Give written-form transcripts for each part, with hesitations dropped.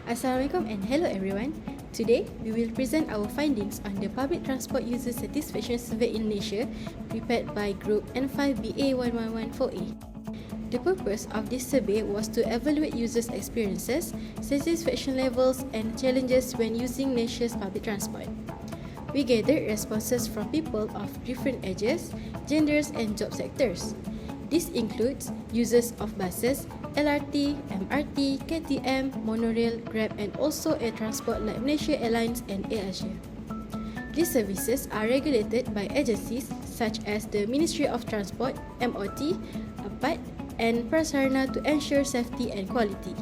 Assalamualaikum and hello everyone. Today, we will present our findings on the Public Transport User Satisfaction Survey in Malaysia prepared by Group N5BA1114A. The purpose of this survey was to evaluate users' experiences, satisfaction levels and challenges when using Malaysia's public transport. We gathered responses from people of different ages, genders and job sectors. This includes users of buses, LRT, MRT, KTM, monorail, Grab and also air transport like Malaysia Airlines and AZHAR. These services are regulated by agencies such as the Ministry of Transport, MOHD, APAT and Prasarana to ensure safety and quality.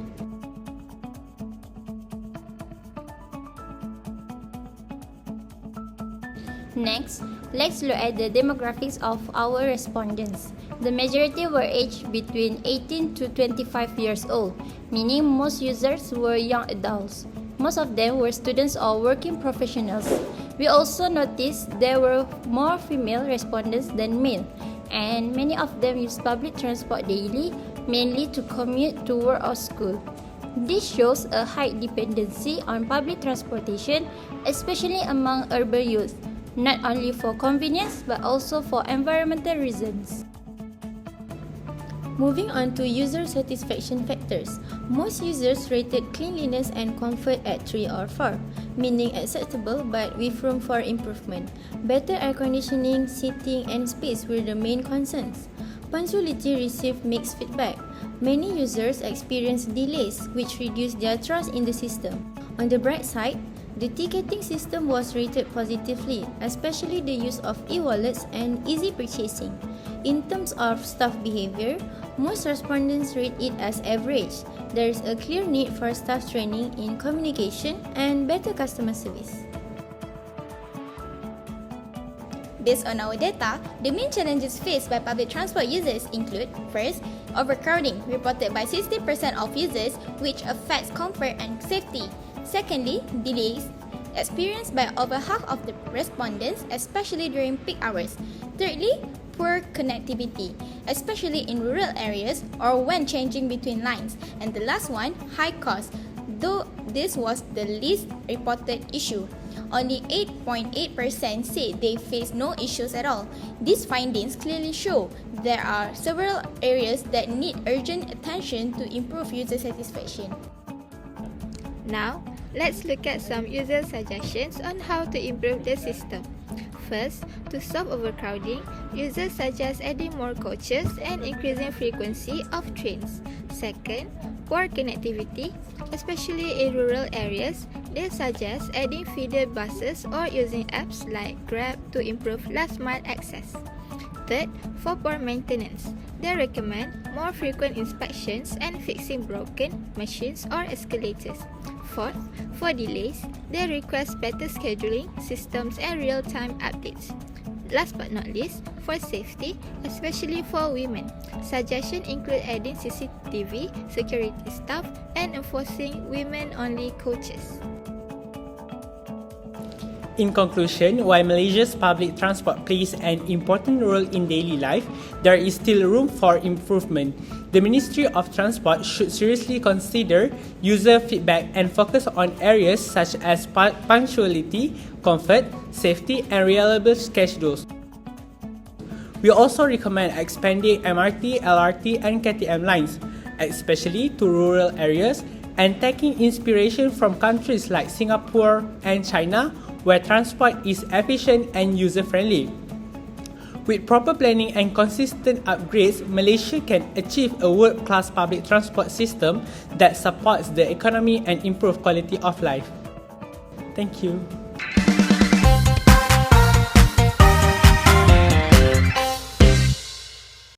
Next, let's look at the demographics of our respondents. The majority were aged between 18 to 25 years old, meaning most users were young adults. Most of them were students or working professionals. We also noticed there were more female respondents than male, and many of them use public transport daily, mainly to commute to work or school. This shows a high dependency on public transportation, especially among urban youth, not only for convenience but also for environmental reasons. Moving on to user satisfaction factors, most users rated cleanliness and comfort at 3 or 4, meaning acceptable but with room for improvement. Better air conditioning, seating and space were the main concerns. Punctuality received mixed feedback. Many users experienced delays which reduced their trust in the system. On the bright side, the ticketing system was rated positively, especially the use of e-wallets and easy purchasing. In terms of staff behavior, most respondents rate it as average. There is a clear need for staff training in communication and better customer service. Based on our data, the main challenges faced by public transport users include: first, overcrowding, reported by 60% of users, which affects comfort and safety. Secondly, delays, experienced by over half of the respondents, especially during peak hours. Thirdly, poor connectivity, especially in rural areas or when changing between lines. And the last one, high cost, though this was the least reported issue. Only 8.8% said they faced no issues at all. These findings clearly show there are several areas that need urgent attention to improve user satisfaction. Now, let's look at some user suggestions on how to improve the system. First, to stop overcrowding, users suggest adding more coaches and increasing frequency of trains. Second, poor connectivity, especially in rural areas, they suggest adding feeder buses or using apps like Grab to improve last mile access. Third, for poor maintenance, they recommend more frequent inspections and fixing broken machines or escalators. Fourth, for delays, they request better scheduling systems and real-time updates. Last but not least, for safety, especially for women, suggestions include adding CCTV, security staff, and enforcing women-only coaches. In conclusion, while Malaysia's public transport plays an important role in daily life, there is still room for improvement. The Ministry of Transport should seriously consider user feedback and focus on areas such as punctuality, comfort, safety, and reliable schedules. We also recommend expanding MRT, LRT, and KTM lines, especially to rural areas, and taking inspiration from countries like Singapore and China, where transport is efficient and user-friendly. With proper planning and consistent upgrades, Malaysia can achieve a world-class public transport system that supports the economy and improve quality of life. Thank you.